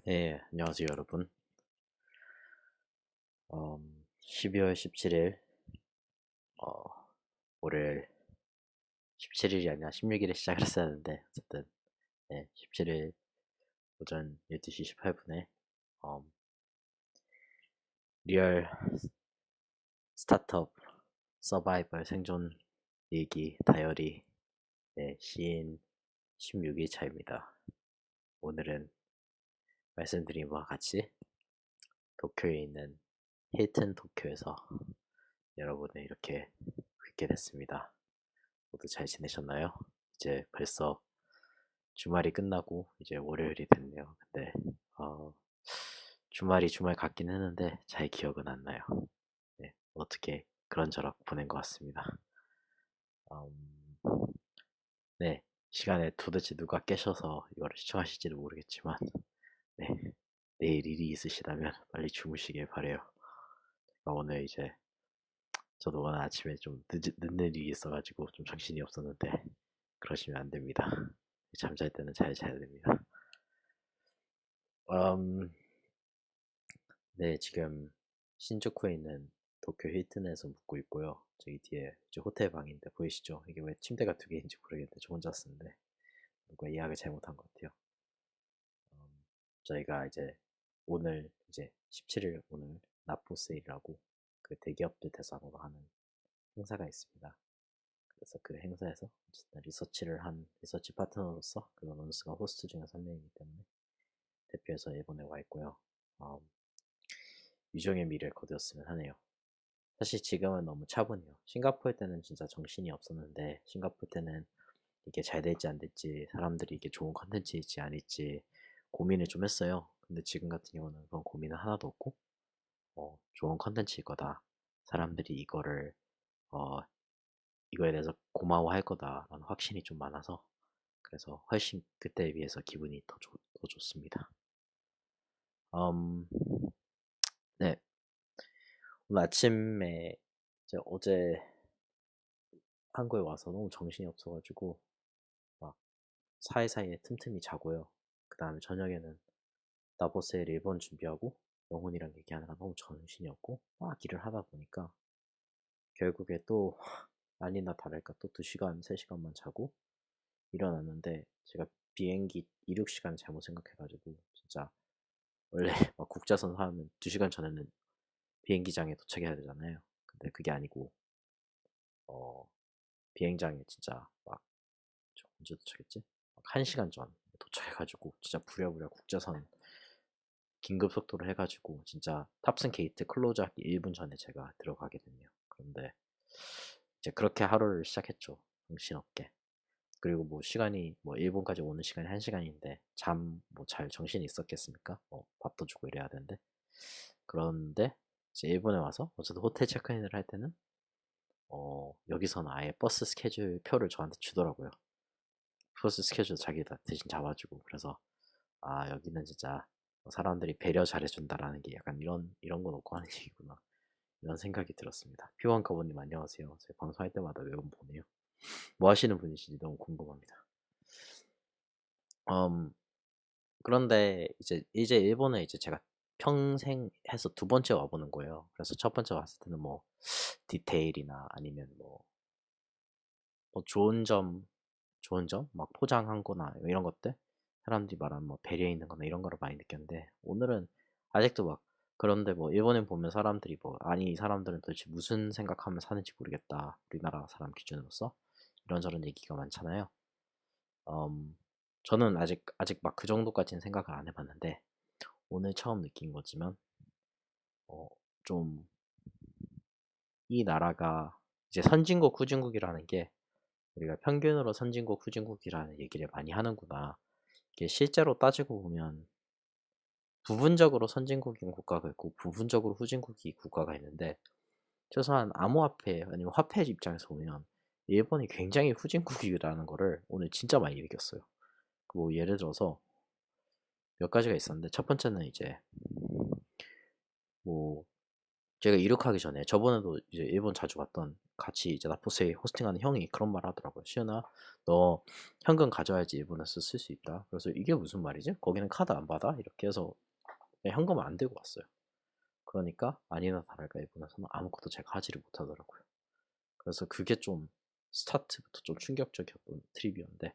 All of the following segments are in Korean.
네, 안녕하세요, 여러분. 12월 17일, 어, 월요일 17일이 아니라 16일에 시작을 했어야 하는데, 어쨌든, 네, 17일 오전 12시 18분에, 리얼 스타트업 서바이벌 생존 얘기 다이어리, 네, 시인 16일차입니다. 오늘은 말씀드린 바와 같이 도쿄에 있는 힐튼 도쿄에서 여러분을 이렇게 뵙게 됐습니다. 모두 잘 지내셨나요? 이제 벌써 주말이 끝나고 이제 월요일이 됐네요. 근데 주말이 주말 같긴 했는데 잘 기억은 안 나요. 네, 어떻게 그런저런 보낸 것 같습니다. 음, 네, 시간에 도대체 누가 깨셔서 이거를 시청하실지도 모르겠지만 네, 내일 일이 있으시다면 빨리 주무시길 바래요. 제가 오늘 이제 저도 오늘 아침에 좀 늦는 일이 있어가지고 좀 정신이 없었는데 그러시면 안 됩니다. 잠잘 때는 잘 자야 됩니다. 음, 네, 지금 신주쿠에 있는 도쿄 힐튼에서 묵고 있고요. 저기 뒤에 이제 호텔 방인데 보이시죠? 이게 왜 침대가 두 개인지 모르겠는데 저 혼자 쓰는데 누가 예약을 잘못한 것 같아요. 저희가 이제 오늘 이제 17일 오늘 나포 세일이라고 그 대기업들 대상으로 하는 행사가 있습니다. 그래서 그 행사에서 어쨌든 리서치를 한 리서치 파트너로서 그 런스가 호스트 중에서 한 명이기 때문에 대표해서 일본에 와 있고요. 음, 유종의 미를 거두었으면 하네요. 사실 지금은 너무 차분해요. 싱가포르 때는 진짜 정신이 없었는데 싱가포르 때는 이게 잘 될지 안 될지 사람들이 이게 좋은 컨텐츠일지 아닐지 고민을 좀 했어요. 근데 지금 같은 경우는 그런 고민은 하나도 없고 좋은 컨텐츠일 거다. 사람들이 어, 이거에 대해서 고마워할 거다라는 확신이 좀 많아서 그래서 훨씬 그때에 비해서 기분이 더 좋습니다. 음, 네. 오늘 아침에 이제 어제 한국에 와서 너무 정신이 없어가지고 막 사이사이에 틈틈이 자고요. 그 다음에 저녁에는 나보스의 일본 준비하고 영훈이랑 얘기하느라 너무 정신이 없고 막 일을 하다 보니까 결국에 또 아니나 다를까 또 2시간, 3시간만 자고 일어났는데 제가 비행기 이륙 시간 잘못 생각해가지고 진짜 원래 막 국자선 하면 2시간 전에는 비행기장에 도착해야 되잖아요. 근데 그게 아니고 어 비행장에 진짜 막 저 언제 도착했지? 막 1시간 전 도착해가지고 진짜 부랴부랴 국자선 긴급 속도로 해가지고 진짜 탑승 게이트 클로즈하기 1분 전에 제가 들어가게 됐네요. 그런데 이제 그렇게 하루를 시작했죠. 정신없게. 그리고 뭐 시간이 뭐 일본까지 오는 시간이 1시간인데 잠 뭐 잘 정신이 있었겠습니까? 뭐 밥도 주고 이래야 되는데 그런데 이제 일본에 와서 어쨌든 호텔 체크인을 할 때는 여기서는 아예 버스 스케줄 표를 저한테 주더라고요. 버스 스케줄 자기 다 대신 잡아주고 그래서 아 여기는 진짜 사람들이 배려 잘해준다라는 게 약간 이런 거 놓고 하는 얘기구나 이런 생각이 들었습니다. 피원커버님 안녕하세요. 저희 방송할 때마다 매번 보네요. 뭐 하시는 분이신지 너무 궁금합니다. 그런데 이제 일본에 이제 제가 평생 해서 두 번째 와보는 거예요. 그래서 첫 번째 왔을 때는 뭐 디테일이나 아니면 뭐 좋은 점, 막 포장한 거나 이런 것들, 사람들이 말하는 뭐 배려 있는 거나 이런 거를 많이 느꼈는데, 오늘은 아직도 막, 그런데 뭐 일본에 보면 사람들이 뭐, 아니, 이 사람들은 도대체 무슨 생각하면 사는지 모르겠다. 우리나라 사람 기준으로서. 이런저런 얘기가 많잖아요. 음, 저는 아직 막 그 정도까지는 생각을 안 해봤는데, 오늘 처음 느낀 거지만, 어, 좀, 이 나라가 이제 선진국, 후진국이라는 게 우리가 평균으로 선진국, 후진국이라는 얘기를 많이 하는구나. 이게 실제로 따지고 보면 부분적으로 선진국인 국가가 있고 부분적으로 후진국이 국가가 있는데 최소한 암호화폐 아니면 화폐 입장에서 보면 일본이 굉장히 후진국이라는 거를 오늘 진짜 많이 느꼈어요. 뭐 예를 들어서 몇 가지가 있었는데 첫 번째는 이제 뭐 제가 이륙하기 전에 저번에도 이제 일본 자주 갔던 같이 이제 나포세이 호스팅하는 형이 그런 말 하더라고요. 시연아, 너 현금 가져야지 일본에서 쓸 수 있다. 그래서 이게 무슨 말이지? 거기는 카드 안 받아? 이렇게 해서 현금을 안 들고 왔어요. 그러니까 아니나 다를까 일본에서는 아무것도 제가 하지를 못하더라고요. 그래서 그게 좀 스타트부터 좀 충격적이었던 트립이었는데,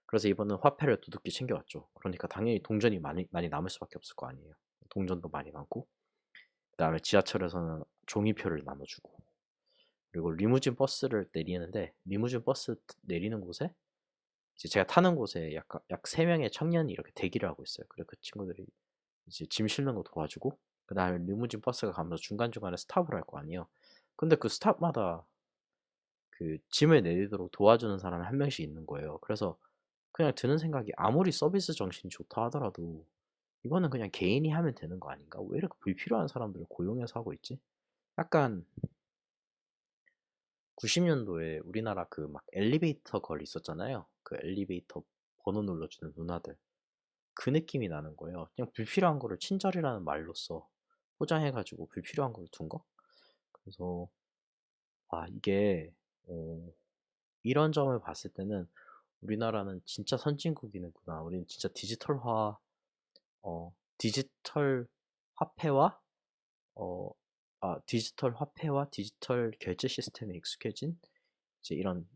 그래서 이번은 화폐를 두둑히 챙겨왔죠. 그러니까 당연히 동전이 많이 남을 수밖에 없을 거 아니에요. 동전도 많이 남고, 그 다음에 지하철에서는 종이표를 나눠주고, 그리고 리무진 버스를 내리는데, 리무진 버스 내리는 곳에 이제 제가 타는 곳에 약 3명의 청년이 이렇게 대기를 하고 있어요. 그리고 그 친구들이 이제 짐 실는 거 도와주고, 그 다음에 리무진 버스가 가면서 중간중간에 스탑을 할 거 아니에요. 근데 그 스탑마다 그 짐을 내리도록 도와주는 사람이 한 명씩 있는 거예요. 그래서 그냥 드는 생각이, 아무리 서비스 정신이 좋다 하더라도 이거는 그냥 개인이 하면 되는 거 아닌가? 왜 이렇게 불필요한 사람들을 고용해서 하고 있지? 약간 90년도에 우리나라 그 막 엘리베이터 걸 있었잖아요. 그 엘리베이터 번호 눌러주는 누나들. 그 느낌이 나는 거예요. 그냥 불필요한 거를 친절이라는 말로써 포장해가지고 불필요한 걸 둔 거? 그래서 이게 이런 점을 봤을 때는 우리나라는 진짜 선진국이구나. 우리는 진짜 디지털 화폐와 어, 디지털 화폐와 디지털 결제 시스템에 익숙해진 이제 이런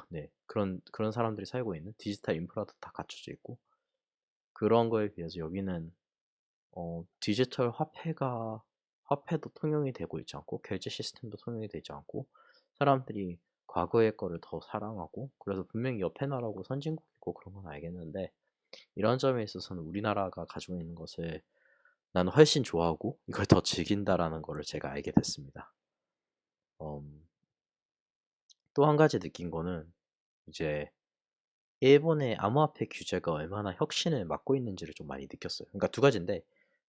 네, 그런 사람들이 살고 있는 디지털 인프라도 다 갖춰져 있고, 그런 거에 비해서 여기는 디지털 화폐도 통용이 되고 있지 않고 결제 시스템도 통용이 되지 않고, 사람들이 과거의 거를 더 사랑하고, 그래서 분명히 옆에 나라고 선진국이고 그런 건 알겠는데, 이런 점에 있어서는 우리나라가 가지고 있는 것을 나는 훨씬 좋아하고 이걸 더 즐긴다라는 거를 제가 알게 됐습니다. 또 한 가지 느낀 거는 이제 일본의 암호화폐 규제가 얼마나 혁신을 막고 있는지를 좀 많이 느꼈어요. 그러니까 두 가지인데,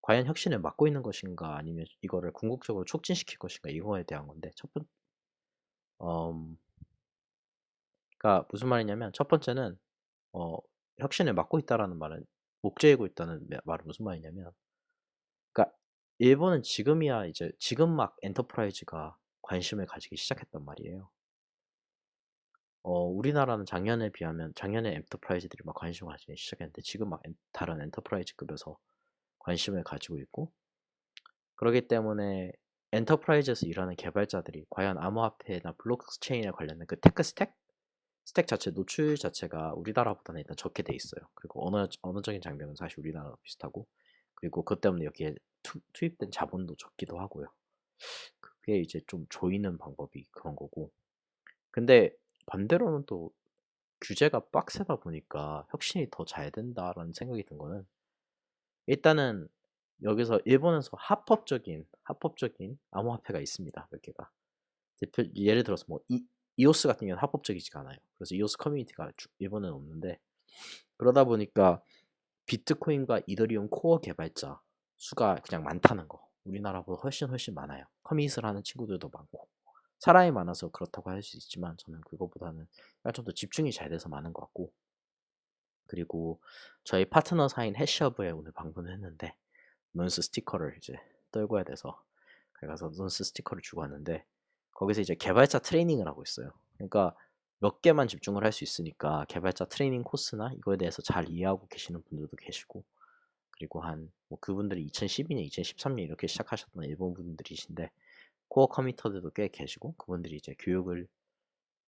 과연 혁신을 막고 있는 것인가 아니면 이거를 궁극적으로 촉진시킬 것인가, 이거에 대한 건데, 음, 그러니까 무슨 말이냐면, 첫 번째는 어, 혁신을 막고 있다라는 말은, 목재이고 있다는 말은 무슨 말이냐면, 그러니까 일본은 지금이야 이제 지금 막 엔터프라이즈가 관심을 가지기 시작했단 말이에요. 우리나라는 작년에 비하면 작년에 엔터프라이즈들이 막 관심을 가지기 시작했는데, 지금 막 다른 엔터프라이즈급에서 관심을 가지고 있고, 그렇기 때문에 엔터프라이즈에서 일하는 개발자들이 과연 암호화폐나 블록체인에 관련된 그 테크 스택 자체 노출 자체가 우리나라보다는 일단 적게 돼 있어요. 그리고 언어적인 장벽은 사실 우리나라랑 비슷하고, 그리고 그것 때문에 여기에 투입된 자본도 적기도 하고요. 그게 이제 좀 조이는 방법이 그런 거고, 근데 반대로는 또 규제가 빡세다 보니까 혁신이 더 잘 된다라는 생각이 든 거는, 일단은 여기서 일본에서 합법적인 암호화폐가 있습니다. 몇 개가. 예를 들어서 뭐 이오스 같은 경우는 합법적이지가 않아요. 그래서 이오스 커뮤니티가 일본에는 없는데, 그러다 보니까 비트코인과 이더리움 코어 개발자 수가 그냥 많다는 거. 우리나라보다 훨씬 많아요. 커밋을 하는 친구들도 많고. 사람이 많아서 그렇다고 할 수 있지만, 저는 그거보다는 좀 더 집중이 잘 돼서 많은 것 같고, 그리고 저희 파트너사인 해시허브에 오늘 방문을 했는데, 넌스 스티커를 이제 떨궈야 돼서 가서 넌스 스티커를 주고 왔는데, 거기서 이제 개발자 트레이닝을 하고 있어요. 그러니까 몇 개만 집중을 할 수 있으니까 개발자 트레이닝 코스나 이거에 대해서 잘 이해하고 계시는 분들도 계시고, 그리고 뭐 그분들이 2012년, 2013년 이렇게 시작하셨던 일본 분들이신데, 코어 커미터들도 꽤 계시고, 그분들이 이제 교육을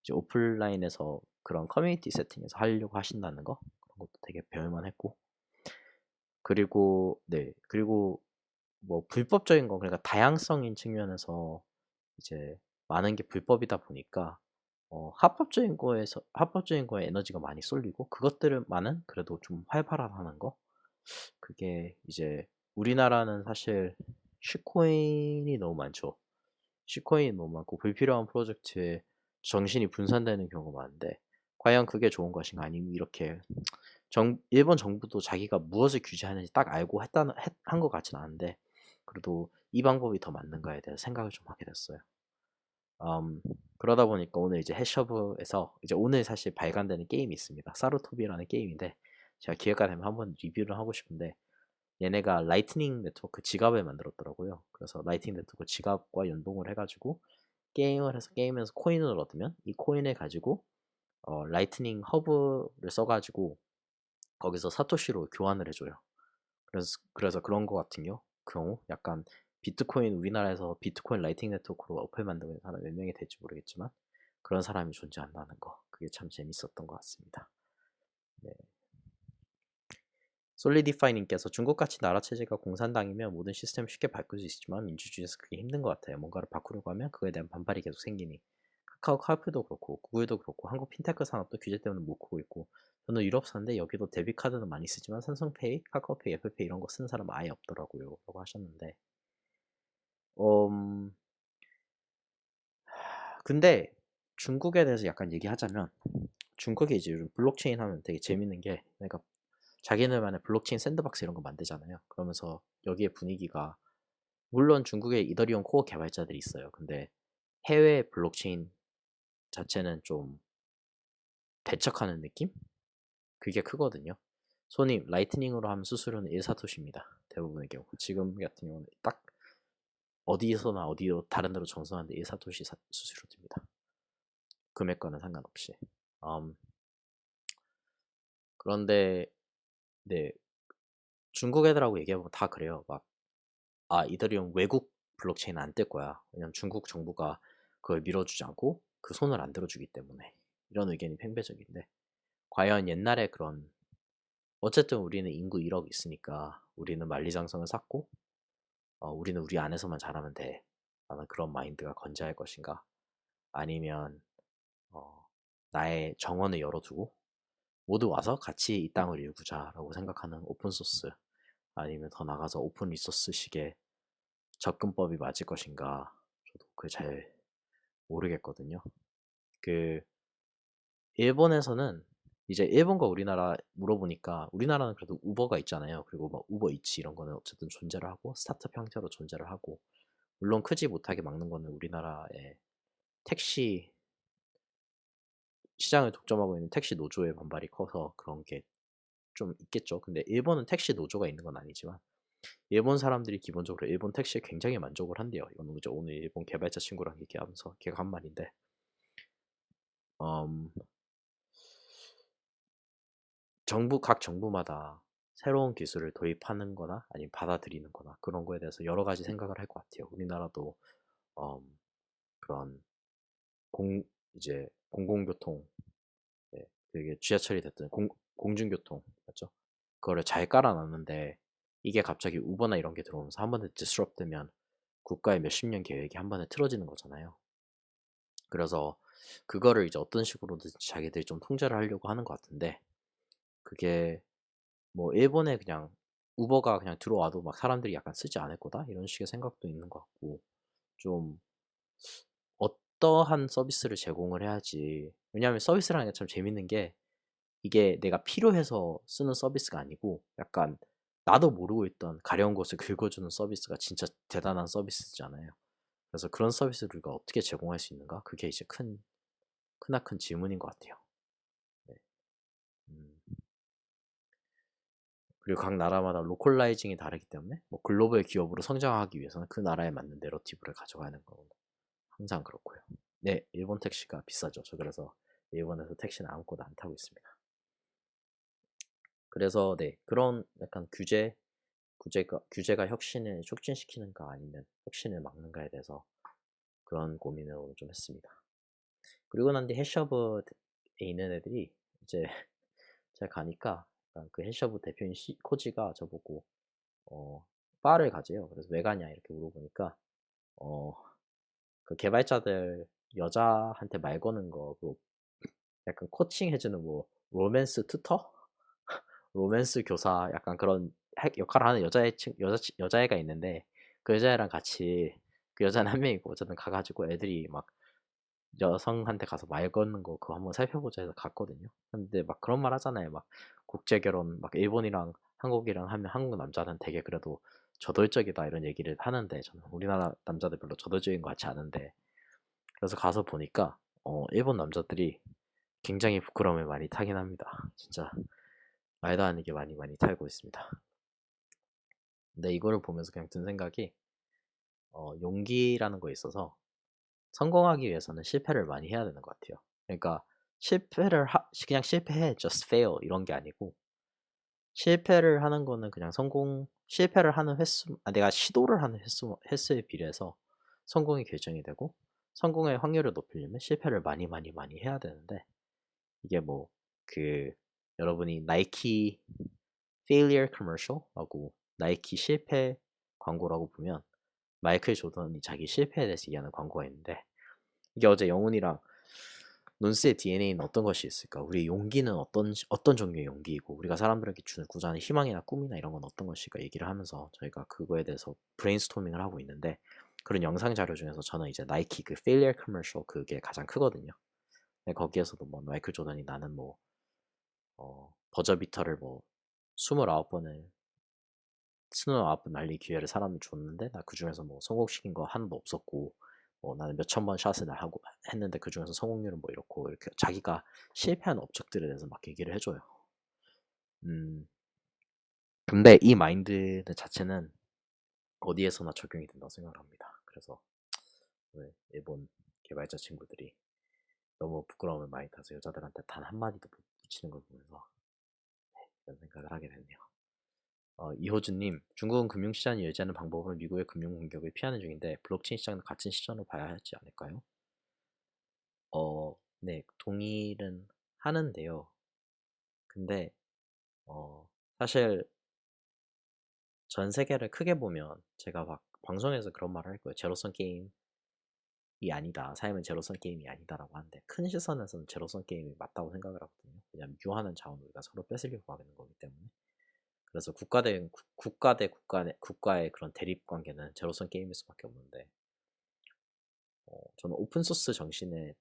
이제 오프라인에서 그런 커뮤니티 세팅에서 하려고 하신다는 거, 그런 것도 되게 배울만 했고, 그리고 뭐 불법적인 거, 그러니까 다양성인 측면에서 이제 많은 게 불법이다 보니까 합법적인 거에 에너지가 많이 쏠리고, 그것들만은 그래도 좀 활발하다는 거. 그게 이제 우리나라는 사실 슈코인이 너무 많죠. 슈코인이 너무 많고 불필요한 프로젝트에 정신이 분산되는 경우가 많은데, 과연 그게 좋은 것인가, 아니면 이렇게 일본 정부도 자기가 무엇을 규제하는지 딱 알고 한 것 같진 않은데, 그래도 이 방법이 더 맞는가에 대해서 생각을 좀 하게 됐어요. 음, 그러다 보니까 오늘 이제 해셔브에서 이제 오늘 사실 발간되는 게임이 있습니다. 사루토비라는 게임인데, 제가 기회가 되면 한번 리뷰를 하고 싶은데, 얘네가 라이트닝 네트워크 지갑을 만들었더라고요. 그래서 라이트닝 네트워크 지갑과 연동을 해가지고 게임을 해서 게임에서 코인을 얻으면 이 코인을 가지고 라이트닝 허브를 써가지고 거기서 사토시로 교환을 해줘요. 그래서 그런 거 같은 경우 약간 비트코인 우리나라에서 비트코인 라이팅 네트워크로 어플 만드는 사람 몇 명이 될지 모르겠지만 그런 사람이 존재한다는 거 그게 참 재밌었던 것 같습니다. 네. 솔리디파이님께서 중국같이 나라 체제가 공산당이면 모든 시스템을 쉽게 바꿀 수 있지만 민주주의에서 그게 힘든 것 같아요. 뭔가를 바꾸려고 하면 그거에 대한 반발이 계속 생기니 카카오 카풀도 그렇고 구글도 그렇고 한국 핀테크 산업도 규제 때문에 못 크고 있고 저는 유럽 사는데 여기도 데뷔 카드는 많이 쓰지만 삼성페이, 카카오페이, 애플페이 이런 거 쓰는 사람 아예 없더라고요. 라고 하셨는데 음, 근데 중국에 대해서 약간 얘기하자면 중국이 이제 요즘 블록체인 하면 되게 재밌는 게 그러니까 자기네만의 블록체인 샌드박스 이런 거 만들잖아요. 그러면서 여기에 분위기가 물론 중국에 이더리움 코어 개발자들이 있어요. 근데 해외 블록체인 자체는 좀 배척하는 느낌? 그게 크거든요. 손이 라이트닝으로 하면 수수료는 1사토시입니다. 대부분의 경우. 지금 같은 경우는 딱 어디서나 어디로 다른 데로 정선하는데 1사토시 수수료 듭니다. 금액과는 상관없이. 음, 그런데 네 중국 애들하고 얘기해보면 다 그래요. 막 이더리움 외국 블록체인은 안 뜰 거야. 왜냐면 중국 정부가 그걸 밀어주지 않고 그 손을 안 들어주기 때문에 이런 의견이 팽배적인데 과연 옛날에 그런 어쨌든 우리는 인구 1억 있으니까 우리는 만리장성을 쌓고 우리는 우리 안에서만 잘하면 돼 라는 그런 마인드가 건재할 것인가 아니면 어, 나의 정원을 열어두고 모두 와서 같이 이 땅을 일구자라고 생각하는 오픈소스 아니면 더 나가서 오픈 리소스식의 접근법이 맞을 것인가 저도 그게 잘 모르겠거든요. 그 일본에서는 이제 일본과 우리나라 물어보니까 우리나라는 그래도 우버가 있잖아요. 그리고 막 우버 이츠 이런 거는 어쨌든 존재를 하고 스타트업 형태로 존재를 하고 물론 크지 못하게 막는 거는 우리나라의 택시 시장을 독점하고 있는 택시 노조의 반발이 커서 그런 게 좀 있겠죠. 근데 일본은 택시 노조가 있는 건 아니지만 일본 사람들이 기본적으로 일본 택시에 굉장히 만족을 한대요. 이건 이제 오늘 일본 개발자 친구랑 얘기하면서 걔가 한 말인데 음, 각 정부마다 새로운 기술을 도입하는 거나 아니면 받아들이는 거나 그런 거에 대해서 여러 가지 생각을 할 것 같아요. 우리나라도 음, 그런 공 이제 공공교통 그게 지하철이 됐든 공중교통 맞죠? 그거를 잘 깔아놨는데 이게 갑자기 우버나 이런 게 들어오면서 한 번에 disrupt 되면 국가의 몇십 년 계획이 한 번에 틀어지는 거잖아요. 그래서 그거를 이제 어떤 식으로든 자기들이 좀 통제를 하려고 하는 것 같은데 그게 뭐 일본에 그냥 우버가 그냥 들어와도 막 사람들이 약간 쓰지 않을 거다 이런 식의 생각도 있는 것 같고 좀 어떠한 서비스를 제공을 해야지 왜냐하면 서비스라는 게 참 재밌는 게 이게 내가 필요해서 쓰는 서비스가 아니고 약간 나도 모르고 있던 가려운 것을 긁어주는 서비스가 진짜 대단한 서비스잖아요. 그래서 그런 서비스를 우리가 어떻게 제공할 수 있는가? 그게 이제 크나큰 질문인 것 같아요. 네. 음, 그리고 각 나라마다 로컬라이징이 다르기 때문에 뭐 글로벌 기업으로 성장하기 위해서는 그 나라에 맞는 내러티브를 가져가는 건 항상 그렇고요. 네, 일본 택시가 비싸죠. 저 그래서 일본에서 택시는 아무것도 안 타고 있습니다. 그래서 네, 그런 약간 규제가 혁신을 촉진시키는가 아니면 혁신을 막는가에 대해서 그런 고민을 오늘 좀 했습니다. 그리고 난 뒤 해셔브에 있는 애들이 이제 제가 가니까 그 해셔브 대표인 코지가 저보고 바를 가재요. 그래서 왜 가냐 이렇게 물어보니까 어, 그 개발자들 여자한테 말 거는 거, 그 약간 코칭 해주는 뭐 로맨스 튜터, 로맨스 교사 약간 그런 역할을 하는 여자애가 있는데 그 여자애랑 같이 그 여자는 한 명이고 어쨌든 가가지고 애들이 막 여성한테 가서 말 거는 거 그거 한번 살펴보자 해서 갔거든요. 근데 막 그런 말 하잖아요. 막 국제 결혼 막 일본이랑 한국이랑 하면 한국 남자는 되게 그래도 저돌적이다 이런 얘기를 하는데 저는 우리나라 남자들 별로 저돌적인 것 같지 않은데 그래서 가서 보니까 일본 남자들이 굉장히 부끄러움을 많이 타긴 합니다. 진짜 말도 안 되게 많이 탈고 있습니다. 근데 이거를 보면서 그냥 든 생각이 용기라는 거에 있어서 성공하기 위해서는 실패를 많이 해야 되는 것 같아요. 그러니까 그냥 실패해, just fail 이런 게 아니고 실패를 하는 거는 그냥 실패를 하는 내가 시도를 하는 횟수에 비례해서 성공이 결정이 되고 성공의 확률을 높이려면 실패를 많이 많이 많이 해야 되는데 이게 뭐 그 여러분이 나이키 failure commercial하고 나이키 실패 광고라고 보면 마이클 조던이 자기 실패에 대해서 얘기하는 광고가 있는데 이게 어제 영훈이랑 논스의 DNA는 어떤 것이 있을까? 우리의 용기는 어떤 종류의 용기이고 우리가 사람들에게 주고자 하는 희망이나 꿈이나 이런 건 어떤 것일까 얘기를 하면서 저희가 그거에 대해서 브레인스토밍을 하고 있는데 그런 영상 자료 중에서 저는 이제 나이키 그 failure commercial 그게 가장 크거든요. 거기에서도 뭐 마이클 조던이 나는 뭐 버저비터를 뭐 29번을 29번 날릴 기회를 사람이 줬는데 나 그중에서 뭐 성공시킨 거 하나도 없었고 뭐 나는 몇천 번 샷을 하고 했는데 그중에서 성공률은 뭐 이렇고 이렇게 자기가 실패한 업적들에 대해서 막 얘기를 해줘요. 근데 이 마인드 자체는 어디에서나 적용이 된다고 생각을 합니다. 그래서 오늘 일본 개발자 친구들이 너무 부끄러움을 많이 타서 여자들한테 단 한마디도 못 붙이는 걸 보면서 이런 생각을 하게 됐네요. 이호준님, 중국은 금융시장이 유지하는 방법으로 미국의 금융 공격을 피하는 중인데 블록체인 시장은 같은 시선으로 봐야 하지 않을까요? 네, 동의는 하는데요. 근데 사실 전 세계를 크게 보면 제가 막 방송에서 그런 말을 할 거예요. 제로섬 게임이 아니다. 삶은 제로섬 게임이 아니다라고 하는데 큰 시선에서는 제로섬 게임이 맞다고 생각을 하거든요. 왜냐하면 유한한 자원을 우리가 서로 뺏으려고 하는 거기 때문에. 그래서 국가의 그런 대립 관계는 제로섬 게임일 수밖에 없는데 저는 오픈소스 정신에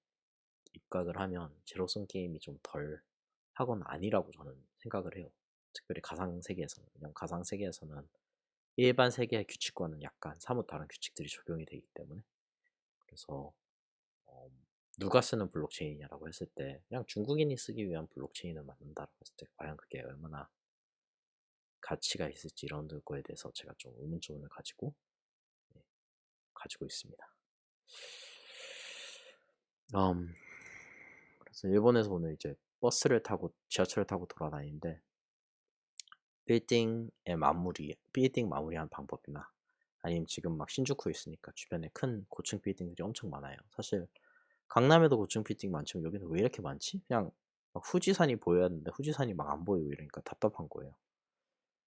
입각을 하면 제로섬 게임이 좀 덜 하건 아니라고 저는 생각을 해요. 특별히 가상 세계에서는. 왜냐면 가상 세계에서는 일반 세계의 규칙과는 약간 사뭇 다른 규칙들이 적용이 되기 때문에. 그래서 어, 누가 쓰는 블록체인이냐라고 했을 때 그냥 중국인이 쓰기 위한 블록체인을 만든다라고 했을 때 과연 그게 얼마나 가치가 있을지 이런 거에 대해서 제가 좀 의문점을 네, 가지고 있습니다. 그래서 일본에서 오늘 이제 버스를 타고 지하철을 타고 돌아다니는데 빌딩 마무리한 방법이나 아니면 지금 막 신주쿠 있으니까 주변에 큰 고층 빌딩들이 엄청 많아요. 사실 강남에도 고층 빌딩 많지만 여기는 왜 이렇게 많지? 그냥 막 후지산이 보여야 하는데 후지산이 막 안 보이고 이러니까 답답한 거예요.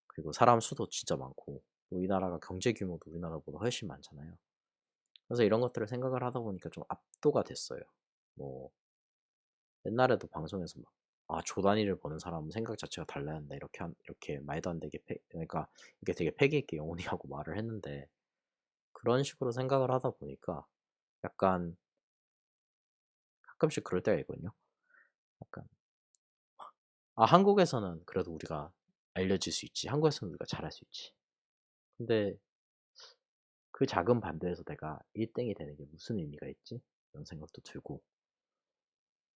그리고 사람 수도 진짜 많고 우리나라가 경제 규모도 우리나라보다 훨씬 많잖아요. 그래서 이런 것들을 생각을 하다 보니까 좀 압도가 됐어요. 뭐 옛날에도 방송에서 막 조 단위를 버는 사람은 생각 자체가 달라야 한다 이렇게 말도 안 되게 그러니까 이게 되게 패기 있게 영혼이 하고 말을 했는데 그런 식으로 생각을 하다 보니까 약간 가끔씩 그럴 때가 있거든요. 약간 한국에서는 그래도 우리가 알려질 수 있지. 한국에서는 우리가 잘할 수 있지. 근데 그 작은 반도에서 내가 1등이 되는 게 무슨 의미가 있지? 이런 생각도 들고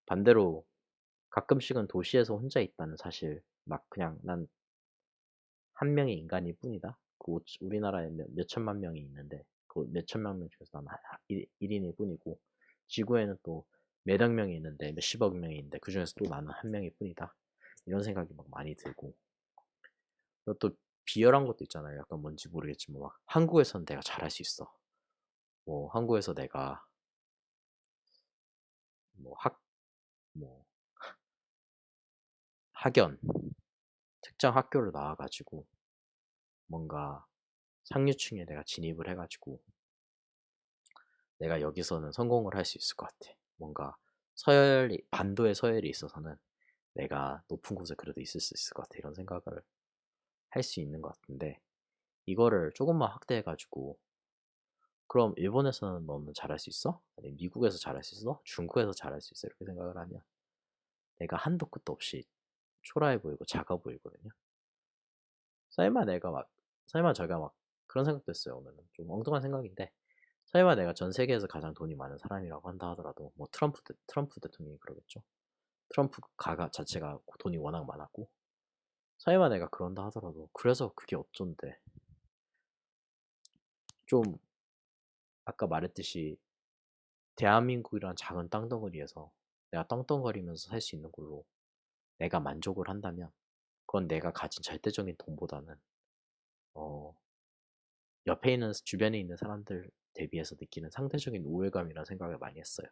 반대로 가끔씩은 도시에서 혼자 있다는 사실 막 그냥 난 한 명의 인간일 뿐이다. 우리나라에 몇 천만 명이 있는데 그 몇 천만 명 중에서 나는 1인일 뿐이고 지구에는 또 몇억 명이 있는데 몇십억 명이 있는데 그 중에서 또 나는 한 명일 뿐이다. 이런 생각이 막 많이 들고 그리고 또 비열한 것도 있잖아요. 약간 뭔지 모르겠지만 막 한국에서는 내가 잘할 수 있어. 뭐 한국에서 내가 뭐 뭐 학연 특정 학교를 나와가지고 뭔가 상류층에 내가 진입을 해가지고 내가 여기서는 성공을 할 수 있을 것 같아. 뭔가 반도의 서열이 있어서는 내가 높은 곳에 그래도 있을 수 있을 것 같아. 이런 생각을 할 수 있는 것 같은데, 이거를 조금만 확대해가지고, 그럼 일본에서는 너는 잘할 수 있어? 아니면 미국에서 잘할 수 있어? 중국에서 잘할 수 있어? 이렇게 생각을 하면 내가 한도 끝도 없이 초라해 보이고 작아 보이거든요. 설마 내가 막, 설마 제가 막 그런 생각도 했어요. 오늘은 좀 엉뚱한 생각인데, 설마 내가 전 세계에서 가장 돈이 많은 사람이라고 한다 하더라도, 뭐 트럼프 대통령이 그러겠죠. 트럼프 가가 자체가 돈이 워낙 많았고, 설마 내가 그런다 하더라도, 그래서 그게 어쩐데. 좀, 아까 말했듯이, 대한민국이란 작은 땅덩어리에서 내가 떵떵거리면서 살 수 있는 걸로 내가 만족을 한다면 그건 내가 가진 절대적인 돈보다는 어, 옆에 있는 주변에 있는 사람들 대비해서 느끼는 상대적인 우월감이라는 생각을 많이 했어요.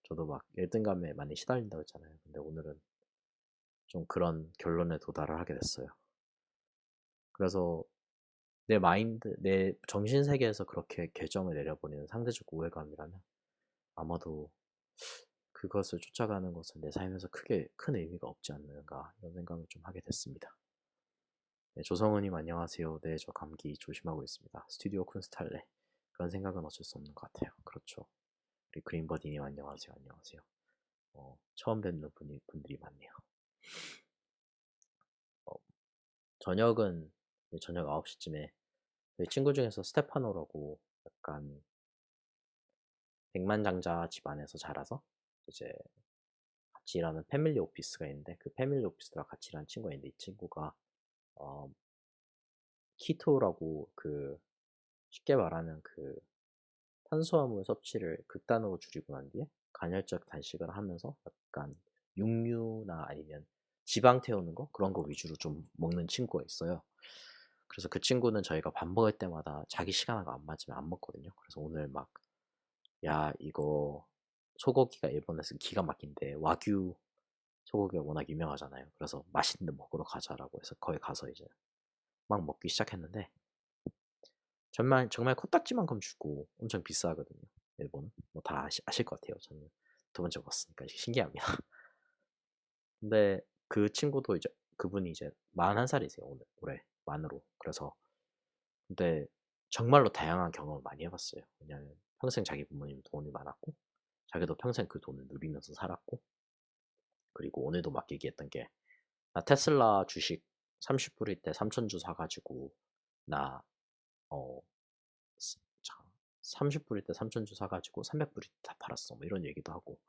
저도 막 열등감에 많이 시달린다고 했잖아요. 근데 오늘은 좀 그런 결론에 도달을 하게 됐어요. 그래서 내 마인드, 내 정신 세계에서 그렇게 결정을 내려버리는 상대적 우월감이라면 아마도 그것을 쫓아가는 것은 내 삶에서 크게 큰 의미가 없지 않는가 이런 생각을 좀 하게 됐습니다. 네, 조성은님 안녕하세요. 네, 저 감기 조심하고 있습니다. 스튜디오 쿤스탈레. 그런 생각은 어쩔 수 없는 것 같아요. 그렇죠. 우리 그린버디님 안녕하세요. 안녕하세요. 처음 뵙는 분들이 많네요. 어, 저녁은 저녁 9시쯤에 저희 친구 중에서 스테파노라고 약간 백만장자 집안에서 자라서 이제 같이 일하는 패밀리 오피스가 있는데 그 패밀리 오피스랑 같이 일하는 친구가 있는데 이 친구가 어, 키토라고 그 쉽게 말하면 그 탄수화물 섭취를 극단으로 줄이고 난 뒤에 간헐적 단식을 하면서 약간 육류나 아니면 지방 태우는 거 그런 거 위주로 좀 먹는 친구가 있어요. 그래서 그 친구는 저희가 밥 먹을 때마다 자기 시간하고 안 맞으면 안 먹거든요. 그래서 오늘 막 야 이거 소고기가 일본에서 기가 막힌데 와규 소고기가 워낙 유명하잖아요. 그래서 맛있는 데 먹으러 가자라고 해서 거기 가서 이제 막 먹기 시작했는데 정말 코딱지만큼 주고 엄청 비싸거든요. 일본은 뭐 다 아실 것 같아요. 저는 두 번째 봤으니까 신기합니다. 근데 그 친구도 이제 그분이 이제 41살이세요. 오늘 올해 만으로. 그래서 근데 정말로 다양한 경험을 많이 해봤어요. 왜냐하면 평생 자기 부모님 돈이 많았고 자기도 평생 그 돈을 누리면서 살았고 그리고 오늘도 막 얘기했던 게 나 테슬라 주식 30불일 때 3,000주 사가지고 나 어, 30불일 때 3,000주 사가지고 300불일 때 다 팔았어. 뭐 이런 얘기도 하고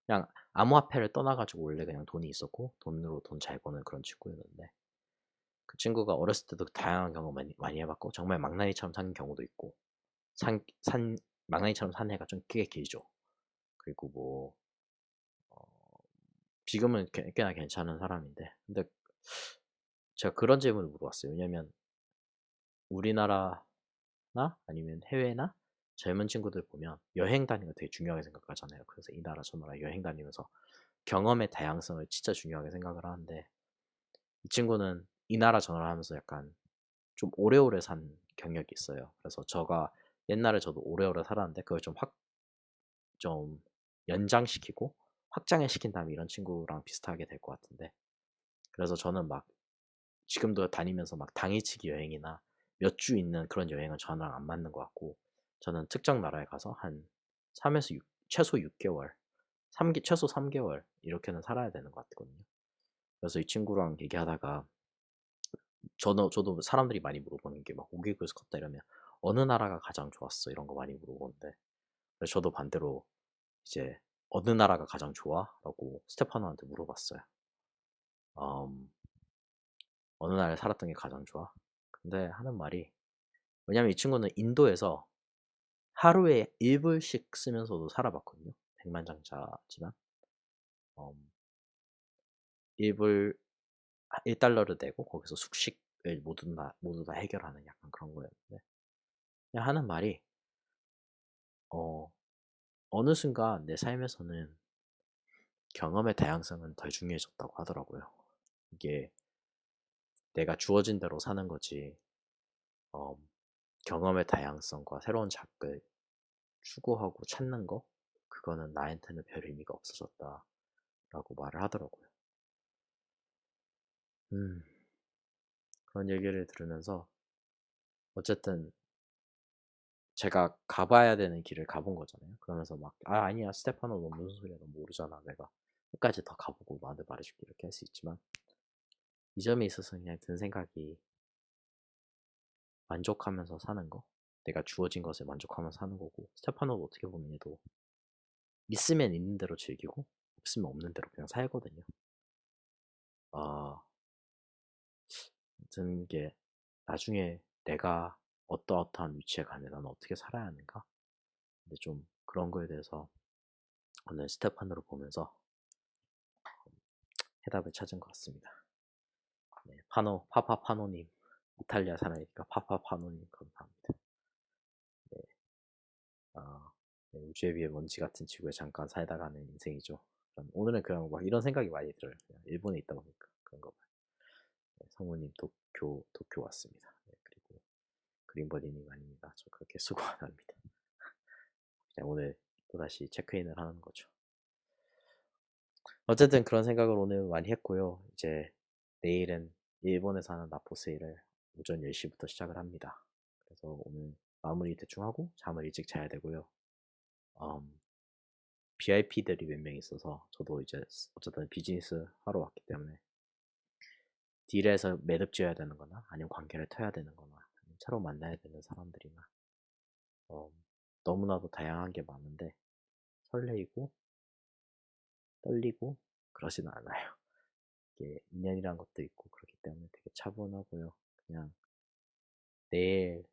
그냥 암호화폐를 떠나가지고 원래 그냥 돈이 있었고 돈으로 돈 잘 버는 그런 친구였는데 그 친구가 어렸을 때도 다양한 경험 많이 해봤고 정말 망나니처럼 산 경우도 있고 산 망나니처럼 산 해가 좀 꽤 길죠. 그리고 뭐 어, 지금은 꽤나 괜찮은 사람인데 근데 제가 그런 질문을 물어봤어요. 왜냐면 우리나라나 아니면 해외나 젊은 친구들 보면 여행 다니는 거 되게 중요하게 생각하잖아요. 그래서 이 나라 저 나라 여행 다니면서 경험의 다양성을 진짜 중요하게 생각을 하는데 이 친구는 이 나라 저 나라 하면서 약간 좀 오래오래 산 경력이 있어요. 그래서 저가 옛날에 저도 오래오래 살았는데 그걸 좀 연장시키고 확장을 시킨 다음에 이런 친구랑 비슷하게 될 것 같은데 그래서 저는 막 지금도 다니면서 막 당일치기 여행이나 몇 주 있는 그런 여행은 저랑 안 맞는 것 같고 저는 특정 나라에 가서 한 3에서 6, 최소 6개월, 최소 3개월 이렇게는 살아야 되는 것 같거든요. 그래서 이 친구랑 얘기하다가 저도 사람들이 많이 물어보는 게 막 고국에서 컸다 이러면 어느 나라가 가장 좋았어 이런 거 많이 물어보는데 그래서 저도 반대로 이제 어느 나라가 가장 좋아? 라고 스테파노한테 물어봤어요. 음, 어느 나라에 살았던 게 가장 좋아? 근데 하는 말이 왜냐면 이 친구는 인도에서 하루에 1불씩 쓰면서도 살아봤거든요. 백만장자지만 1불 1달러를 내고 거기서 숙식을 모두 다 해결하는 약간 그런 거였는데 그냥 하는 말이 어, 어느 순간 내 삶에서는 경험의 다양성은 더 중요해졌다고 하더라고요. 이게 내가 주어진 대로 사는 거지 어, 경험의 다양성과 새로운 자극을 추구하고 찾는 거 그거는 나한테는 별 의미가 없어졌다라고 말을 하더라고요. 음, 그런 얘기를 들으면서 어쨌든 제가 가봐야 되는 길을 가본 거잖아요. 그러면서 막 아니야 스테파노 너 무슨 소리야 너 모르잖아 내가 끝까지 더 가보고 나한테 말해줄게 이렇게 할 수 있지만 이 점에 있어서 그냥 든 생각이 만족하면서 사는 거 내가 주어진 것에 만족하면서 사는 거고 스테파노도 어떻게 보면 얘도 있으면 있는 대로 즐기고 없으면 없는 대로 그냥 살거든요. 아, 아무튼 게 나중에 내가 어떠어떠한 위치에 가면 나는 어떻게 살아야 하는가 근데 좀 그런 거에 대해서 오늘 스테판으로 보면서 해답을 찾은 것 같습니다. 네, 파파파노님, 이탈리아 사나이니까 파파파노님 감사합니다. 네, 네, 우주에 비해 먼지 같은 지구에 잠깐 살다가는 인생이죠. 오늘은 그냥 막 이런 생각이 많이 들어요. 그냥 일본에 있다 보니까 그런 거 봐요. 네, 성우님 도쿄 왔습니다. 네, 그리고 그린버디님 아닙니다. 저 그렇게 수고 안 합니다. 그냥 오늘 또다시 체크인을 하는 거죠. 어쨌든 그런 생각을 오늘 많이 했고요. 이제 내일은 일본에서 하는 나포 세일을 오전 10시부터 시작을 합니다. 그래서 오늘 마무리 대충 하고 잠을 일찍 자야 되고요. VIP들이 몇 명 있어서 저도 이제 어쨌든 비즈니스 하러 왔기 때문에 딜에서 매듭 지어야 되는 거나 아니면 관계를 터야 되는 거나 아니면 새로 만나야 되는 사람들이나 너무나도 다양한 게 많은데 설레이고 떨리고 그러지는 않아요. 이게 인연이란 것도 있고 그렇기 때문에 되게 차분하고요. 그냥 내일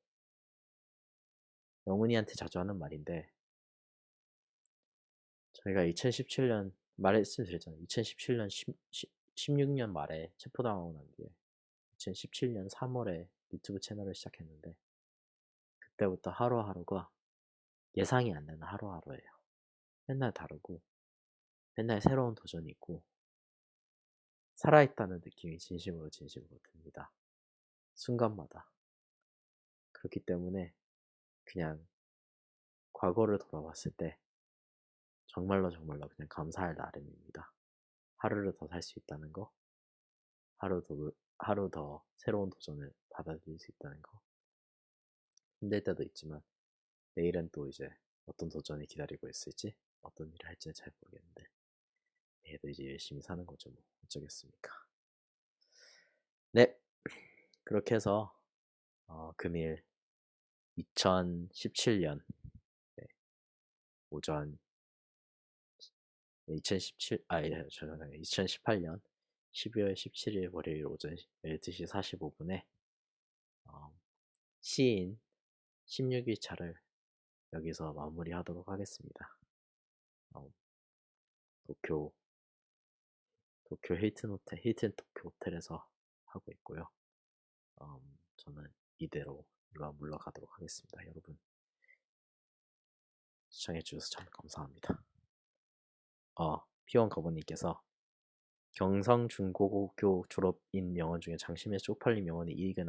영훈이한테 자주 하는 말인데 저희가 2017년 말씀드렸잖아요. 2017년 16년 말에 체포당하고 난 뒤에 2017년 3월에 유튜브 채널을 시작했는데 그때부터 하루하루가 예상이 안 되는 하루하루예요. 맨날 다르고 맨날 새로운 도전이 있고 살아있다는 느낌이 진심으로 듭니다. 순간마다. 그렇기 때문에 그냥 과거를 돌아봤을 때 정말로 그냥 감사할 나름입니다. 하루를 더 살 수 있다는 거, 하루 더 새로운 도전을 받아들일 수 있다는 거. 힘들 때도 있지만 내일은 또 이제 어떤 도전이 기다리고 있을지 어떤 일을 할지는 잘 모르겠는데 내일도 이제 열심히 사는 거죠. 뭐 어쩌겠습니까. 네, 그렇게 해서 금일 2017년 네, 오전 2018년 12월 17일 월요일 오전 12시 45분에 시인 16일차를 여기서 마무리하도록 하겠습니다. 도쿄 힐튼 도쿄 호텔에서 하고 있고요. 저는 이대로 이만 물러가도록 하겠습니다. 여러분 시청해주셔서 참 감사합니다. 피원 거부님께서 경성중고교 졸업인 명언 중에 장심에 쪽팔린 명언이 이익을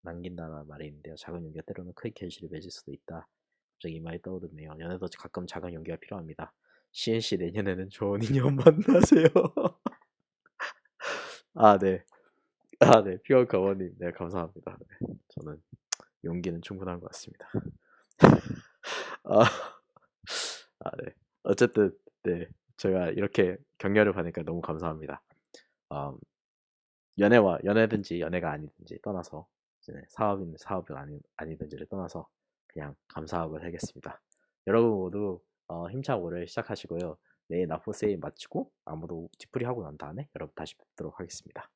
남긴다는 말이 있는데요. 작은 용기가 때로는 큰 결실을 맺을 수도 있다. 갑자기 이 말이 떠오르네요. 연애도 가끔 작은 용기가 필요합니다. 시은씨 내년에는 좋은 인연 만나세요. 네. 네. 피원 거부님 네 감사합니다. 네, 저는 용기는 충분한 것 같습니다. 아, 네. 어쨌든 네 제가 이렇게 격려를 받으니까 너무 감사합니다. 연애든지 연애가 아니든지 떠나서 사업은 아니든지를 떠나서 그냥 감사하고 살겠습니다. 여러분 모두 힘차고 올해 시작하시고요. 내일 나포 세일 마치고 아무도 뒤풀이 하고 난 다음에 여러분 다시 뵙도록 하겠습니다.